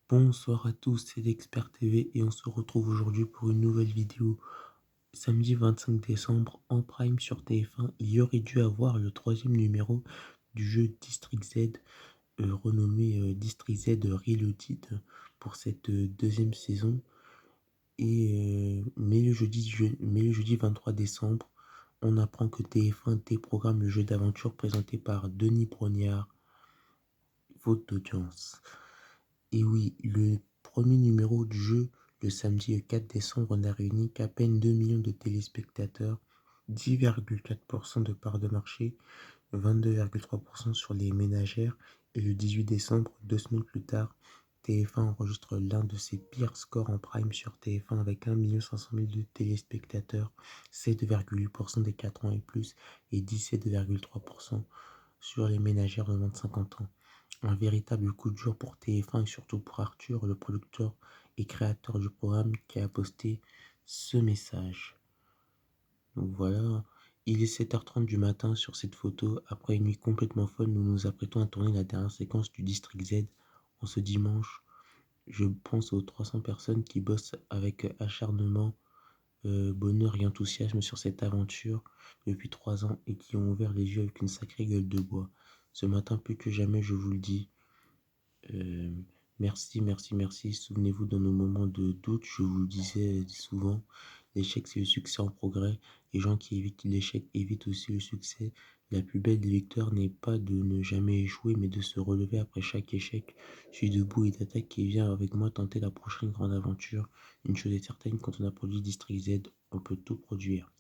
Bonsoir à tous, c'est l'Expert TV et on se retrouve aujourd'hui pour une nouvelle vidéo. Samedi 25 décembre, en prime sur TF1, il y aurait dû avoir le troisième numéro du jeu District Z, renommé District Z Reloaded pour cette deuxième saison. Mais le jeudi 23 décembre, on apprend que TF1 déprogramme le jeu d'aventure présenté par Denis Brognard, faute d'audience. Et oui, le premier numéro du jeu, le samedi 4 décembre, n'a réuni qu'à peine 2 millions de téléspectateurs, 10,4% de part de marché, 22,3% sur les ménagères, et le 18 décembre, 2 semaines plus tard, TF1 enregistre l'un de ses pires scores en prime sur TF1 avec 1 500 000 de téléspectateurs, 7,8% des 4 ans et plus, et 17,3% sur les ménagères de moins de 50 ans. Un véritable coup dur pour TF1 et surtout pour Arthur, le producteur et créateur du programme qui a posté ce message. Donc voilà, il est 7h30 du matin sur cette photo. Après une nuit complètement folle, nous nous apprêtons à tourner la dernière séquence du District Z en ce dimanche. Je pense aux 300 personnes qui bossent avec acharnement, bonheur et enthousiasme sur cette aventure depuis 3 ans et qui ont ouvert les yeux avec une sacrée gueule de bois. Ce matin, plus que jamais, je vous le dis, Euh, merci, merci, merci. Souvenez-vous, dans nos moments de doute, je vous le disais souvent, l'échec, c'est le succès en progrès. Les gens qui évitent l'échec évitent aussi le succès. La plus belle des victoires n'est pas de ne jamais échouer, mais de se relever après chaque échec. Je suis debout et d'attaque qui vient avec moi tenter la prochaine grande aventure. Une chose est certaine, quand on a produit District Z, on peut tout produire.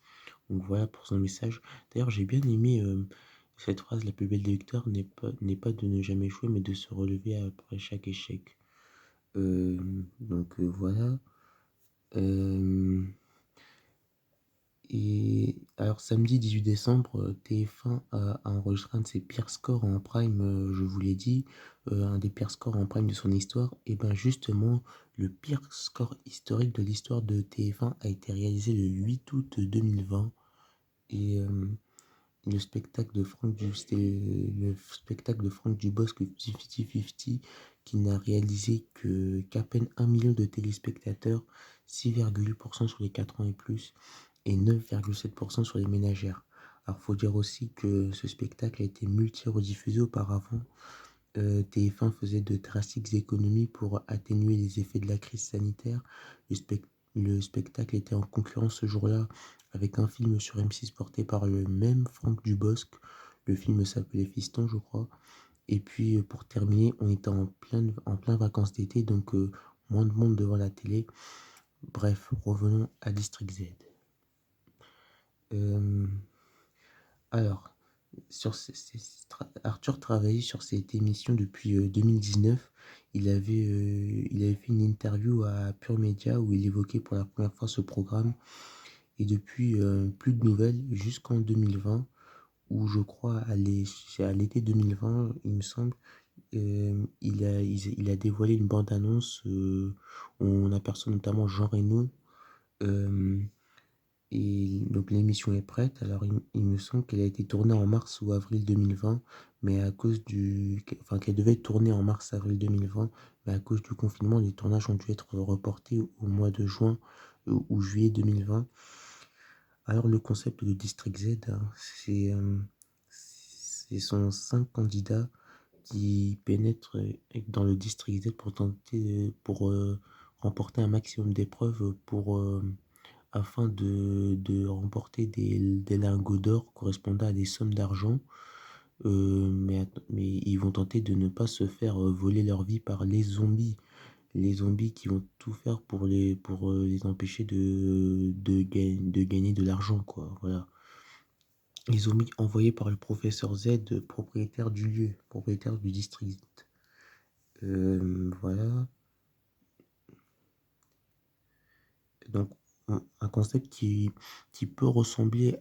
Donc voilà pour son message. D'ailleurs, j'ai bien aimé cette phrase, la plus belle des victoires n'est pas de ne jamais échouer, mais de se relever après chaque échec. Voilà. Euh, et alors samedi 18 décembre, TF1 a enregistré un de ses pires scores en prime, je vous l'ai dit, un des pires scores en prime de son histoire. Et ben justement, le pire score historique de l'histoire de TF1 a été réalisé le 8 août 2020. Et c'était le spectacle de Franck Dubosc 50-50 qui n'a réalisé qu'à peine 1 million de téléspectateurs, 6,8% sur les 4 ans et plus et 9,7% sur les ménagères. Alors faut dire aussi que ce spectacle a été multi-rediffusé auparavant. TF1 faisait de drastiques économies pour atténuer les effets de la crise sanitaire. Le, spec- le spectacle était en concurrence ce jour-là avec un film sur M6 porté par le même Franck Dubosc. Le film s'appelait Fiston, je crois. Et puis pour terminer, on était en plein vacances d'été, donc moins de monde devant la télé. Bref, revenons à District Z. Euh, alors, Arthur travaillait sur cette émission depuis 2019. Il avait fait une interview à Pure Média où il évoquait pour la première fois ce programme. Et depuis, plus de nouvelles jusqu'en 2020, où je crois c'est à l'été 2020, il me semble, il a dévoilé une bande-annonce où on aperçoit notamment Jean Reno. euh, et donc l'émission est prête. Alors il me semble qu'elle a été tournée en mars ou avril 2020, mais à cause enfin qu'elle devait être tournée en mars-avril 2020, mais à cause du confinement, les tournages ont dû être reportés au mois de juin ou juillet 2020. Alors le concept de District Z, hein, ce sont 5 candidats qui pénètrent dans le District Z pour tenter, pour remporter un maximum d'épreuves afin de remporter des lingots d'or correspondant à des sommes d'argent. Mais ils vont tenter de ne pas se faire voler leur vie par les zombies. Les zombies qui vont tout faire pour les empêcher de gagner de l'argent, quoi. Voilà. Les zombies envoyés par le professeur Z, propriétaire du lieu, propriétaire du district. Voilà. Donc, un concept qui peut ressembler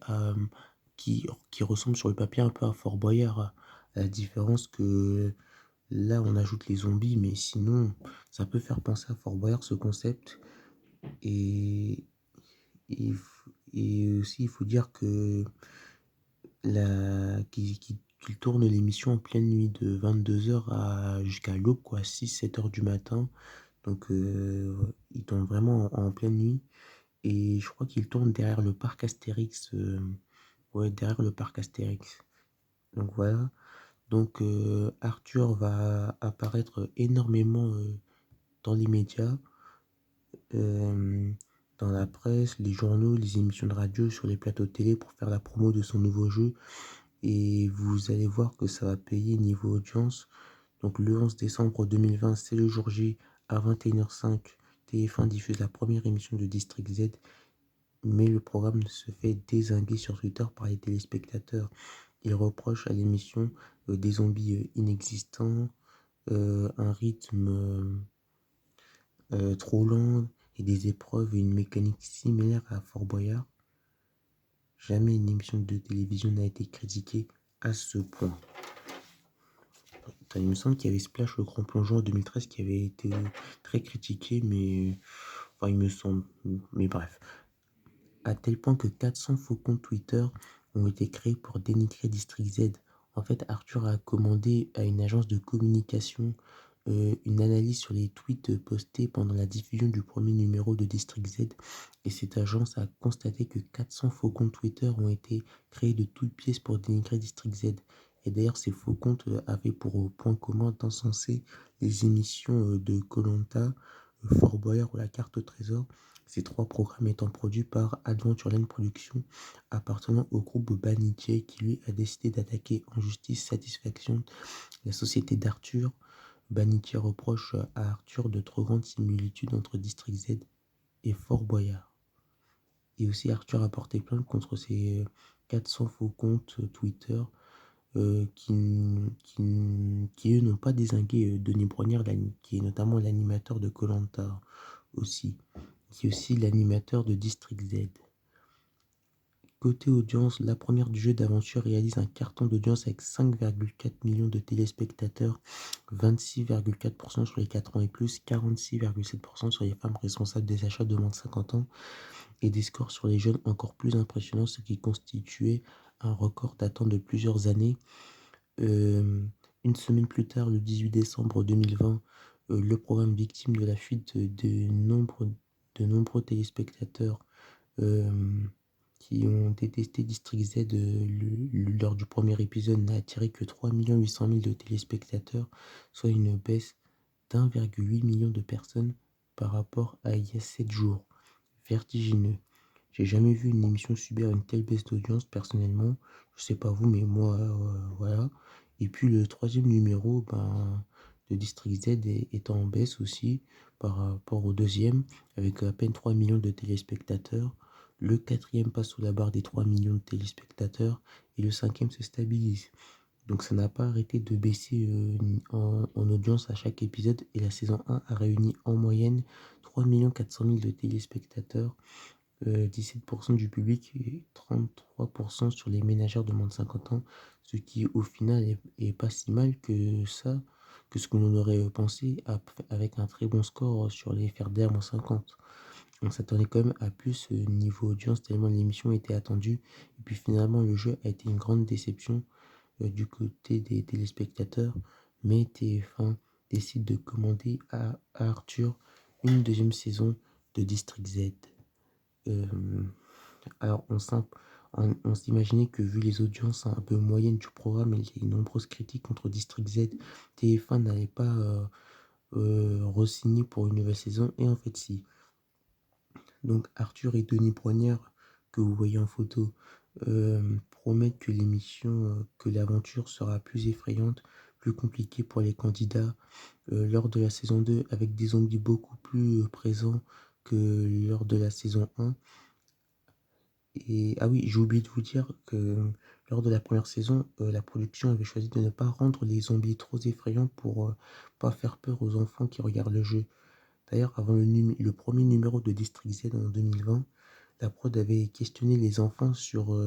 qui ressemble sur le papier un peu à Fort Boyard, à la différence que là, on ajoute les zombies, mais sinon, ça peut faire penser à Fort Boyard, ce concept. Et, et, et aussi, il faut dire que qu'il tourne l'émission en pleine nuit de 22 heures à jusqu'à l'aube quoi, 6-7 heures du matin. Donc il tourne vraiment en pleine nuit et je crois qu'il tourne derrière le parc Astérix, ouais, derrière le parc Astérix. Donc voilà. Donc Arthur va apparaître énormément, dans les médias, hem, dans la presse, les journaux, les émissions de radio, sur les plateaux de télé pour faire la promo de son nouveau jeu et vous allez voir que ça va payer niveau audience. Donc le 11 décembre 2020, c'est le jour J à 21h05. TF1 diffuse la première émission de District Z, mais le programme se fait dézinguer sur Twitter par les téléspectateurs. Ils reprochent à l'émission des zombies inexistants, un rythme trop lent et des épreuves et une mécanique similaire à Fort Boyard. Jamais une émission de télévision n'a été critiquée à ce point. Il me semble qu'il y avait Splash le grand plongeon en 2013 qui avait été très critiqué, mais enfin il me semble, mais bref. À tel point que 400 faux comptes Twitter ont été créés pour dénigrer District Z. En fait, Arthur a commandé à une agence de communication une analyse sur les tweets postés pendant la diffusion du premier numéro de District Z et cette agence a constaté que 400 faux comptes Twitter ont été créés de toutes pièces pour dénigrer District Z. Et d'ailleurs, ces faux comptes avaient pour point commun d'encenser les émissions de koh Fort Boyard ou La Carte au Trésor, ces trois programmes étant produits par Adventureland Productions, appartenant au groupe Banijay qui lui a décidé d'attaquer en justice Satisfaction, la société d'Arthur. Banijay reproche à Arthur de trop grandes similitudes entre District Z et Fort Boyard. Et aussi Arthur a porté plainte contre ces 400 faux comptes Twitter qui eux n'ont pas dézingué Denis Brognard, qui est notamment l'animateur de koh aussi, qui est aussi l'animateur de District Z. Côté audience, la première du jeu d'aventure réalise un carton d'audience avec 5,4 millions de téléspectateurs, 26,4% sur les 4 ans et plus, 46,7% sur les femmes responsables des achats de moins de 50 ans et des scores sur les jeunes encore plus impressionnants, ce qui constituait un record datant de plusieurs années. Une semaine plus tard, le 18 décembre 2020, le programme victime de la fuite de nombreux téléspectateurs qui ont détesté District Z lors du premier épisode n'a attiré que 3 800 000 de téléspectateurs, soit une baisse d'1,8 million de personnes par rapport à il y a 7 jours. Vertigineux. J'ai jamais vu une émission subir une telle baisse d'audience personnellement. Je sais pas vous, mais moi, voilà. Et puis le troisième numéro de District Z est en baisse aussi par rapport au deuxième, avec à peine 3 millions de téléspectateurs. Le quatrième passe sous la barre des 3 millions de téléspectateurs et le cinquième se stabilise. Donc ça n'a pas arrêté de baisser en audience à chaque épisode et la saison 1 a réuni en moyenne 3 400 000 de téléspectateurs, 17% du public et 33% sur les ménagères de moins de 50 ans, ce qui au final est pas si mal que ça, que ce que l'on aurait pensé avec un très bon score sur les faire d'air moins 50. On s'attendait quand même à plus niveau audience tellement l'émission était attendue et puis finalement le jeu a été une grande déception du côté des téléspectateurs, mais TF1 décide de commander à Arthur une deuxième saison de District Z. Alors on s'imaginait que vu les audiences un peu moyennes du programme et les nombreuses critiques contre District Z, TF1 n'allait pas re-signer pour une nouvelle saison, et en fait si. Donc Arthur et Denis Brognard, que vous voyez en photo, promettent que que l'aventure sera plus effrayante, plus compliquée pour les candidats lors de la saison 2, avec des zombies beaucoup plus présents que lors de la saison 1. Et ah oui, j'ai oublié de vous dire que lors de la première saison, la production avait choisi de ne pas rendre les zombies trop effrayants pour pas faire peur aux enfants qui regardent le jeu. D'ailleurs, avant le premier numéro de District Z en 2020, la prod avait questionné les enfants sur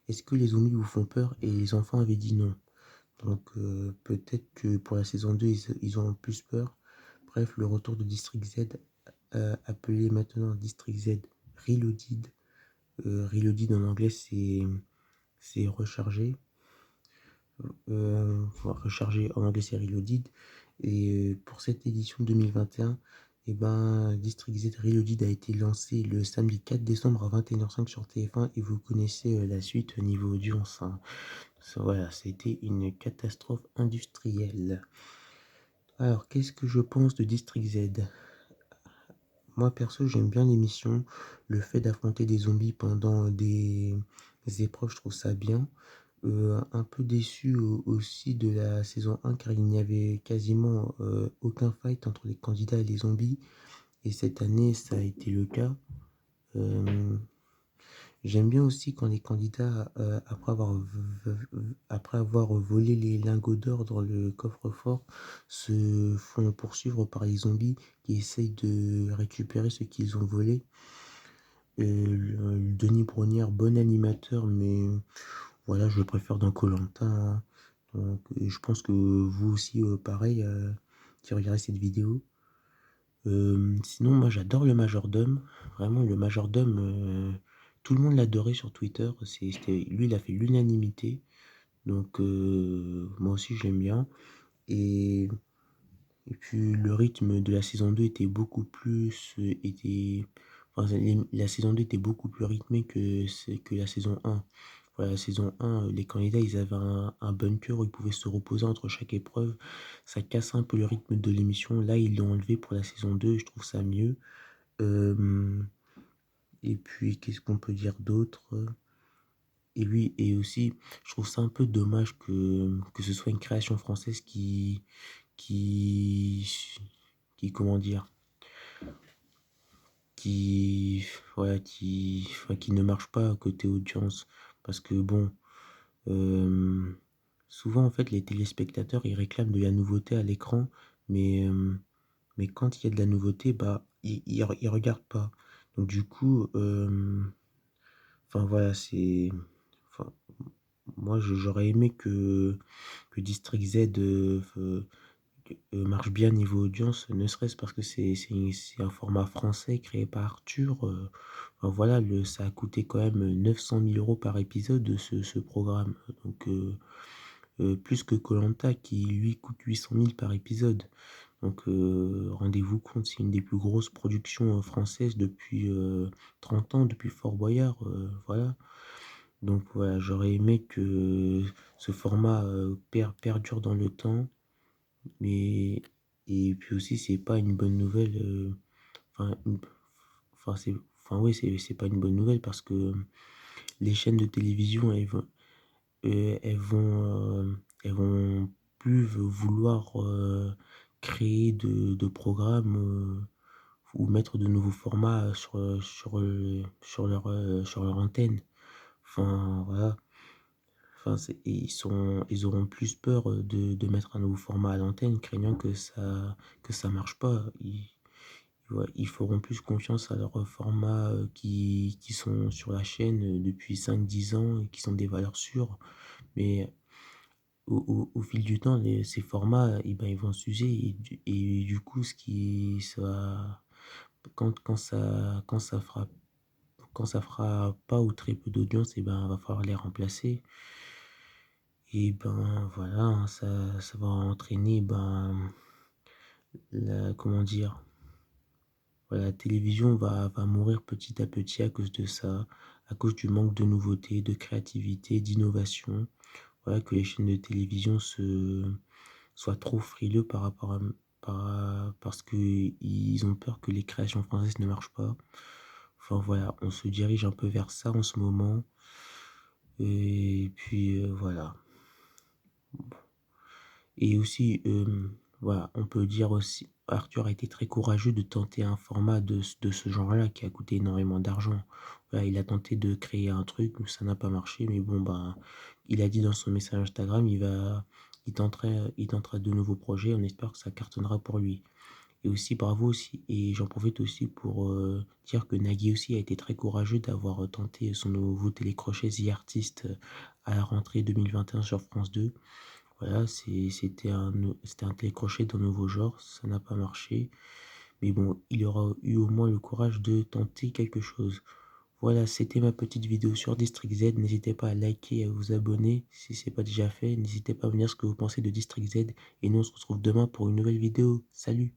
est-ce que les zombies vous font peur et les enfants avaient dit non. Donc peut-être que pour la saison 2, ils ont plus peur. Bref, le retour de District Z, appelé maintenant District Z Reloaded. Reloaded en anglais, c'est rechargé. rechargé en anglais c'est Reloaded. Et pour cette édition 2021, et ben, District Z Reloaded a été lancé le samedi 4 décembre à 21h05 sur TF1 et vous connaissez la suite au niveau audience, hein. Voilà, c'était une catastrophe industrielle. Alors, qu'est-ce que je pense de District Z? Moi, perso, j'aime bien l'émission. Le fait d'affronter des zombies pendant des épreuves, je trouve ça bien. Un peu déçu aussi de la saison 1 car il n'y avait quasiment aucun fight entre les candidats et les zombies. Et cette année, ça a été le cas. Euh, J'aime bien aussi quand les candidats, après avoir volé les lingots d'or dans le coffre-fort, se font poursuivre par les zombies qui essayent de récupérer ce qu'ils ont volé. Denis Brognard, bon animateur, mais voilà, je le préfère dans koh. Donc, et je pense que vous aussi, pareil, qui regardez cette vidéo. Sinon, moi, j'adore le majordome. Vraiment, le majordome, tout le monde l'adorait sur Twitter. Lui, il a fait l'unanimité. Donc, moi aussi, j'aime bien. Et, et puis, le rythme de la saison 2 était beaucoup plus... enfin, la saison 2 était beaucoup plus rythmée que la saison 1. Voilà, la saison 1, les candidats, ils avaient un bunker où ils pouvaient se reposer entre chaque épreuve. Ça casse un peu le rythme de l'émission. Là, ils l'ont enlevé pour la saison 2. Je trouve ça mieux. Euh, et puis, qu'est-ce qu'on peut dire d'autre? Et oui, et aussi, je trouve ça un peu dommage que ce soit une création française qui, comment dire, qui, voilà, enfin, qui ne marche pas côté audience. Parce que bon, euh, souvent, en fait, les téléspectateurs, ils réclament de la nouveauté à l'écran, mais, euh, mais quand il y a de la nouveauté, bah, ils regardent pas. Donc, du coup, enfin, voilà, enfin, moi, j'aurais aimé que District Z marche bien niveau audience, ne serait-ce parce que c'est un format français créé par Arthur. Enfin, voilà, ça a coûté quand même 900 000 euros par épisode, ce programme. Donc, plus que koh qui lui coûte 800 000 par épisode. Donc, rendez-vous compte, c'est une des plus grosses productions françaises depuis 30 ans, depuis Fort Boyard. Voilà. Donc, voilà, j'aurais aimé que ce format perdure dans le temps. Mais, et puis aussi, c'est pas une bonne nouvelle. Enfin, oui, c'est pas une bonne nouvelle parce que les chaînes de télévision, elles vont plus vouloir créer de programmes ou mettre de nouveaux formats sur leur antenne. Enfin, voilà. Enfin, ils auront plus peur de mettre un nouveau format à l'antenne, craignant que ça marche pas. Ouais, ils feront plus confiance à leurs formats qui sont sur la chaîne depuis 5 10 ans et qui sont des valeurs sûres. Mais au fil du temps, ces formats, eh ben, ils vont s'user et du coup, quand ça fera pas ou très peu d'audience, eh ben, va falloir les remplacer. Et ben voilà, hein, ça va entraîner ben comment dire, voilà, la télévision va mourir petit à petit à cause de ça, à cause du manque de nouveautés, de créativité, d'innovation. Voilà, que les chaînes de télévision soient trop frileux parce que ils ont peur que les créations françaises ne marchent pas. Enfin voilà, on se dirige un peu vers ça en ce moment. Et puis voilà. Et aussi, voilà, on peut dire aussi, Arthur a été très courageux de tenter un format de ce genre-là qui a coûté énormément d'argent. Voilà, il a tenté de créer un truc, ça n'a pas marché, mais bon, bah, il a dit dans son message Instagram, il tentera de nouveaux projets, on espère que ça cartonnera pour lui. Et aussi, bravo aussi, et j'en profite aussi pour dire que Nagui aussi a été très courageux d'avoir tenté son nouveau télécrochet The Artist à la rentrée 2021 sur France 2. Voilà, c'était un télécrochet d'un nouveau genre, ça n'a pas marché. Mais bon, il aura eu au moins le courage de tenter quelque chose. Voilà, c'était ma petite vidéo sur District Z. N'hésitez pas à liker et à vous abonner si ce n'est pas déjà fait. N'hésitez pas à me dire ce que vous pensez de District Z. Et nous, on se retrouve demain pour une nouvelle vidéo. Salut!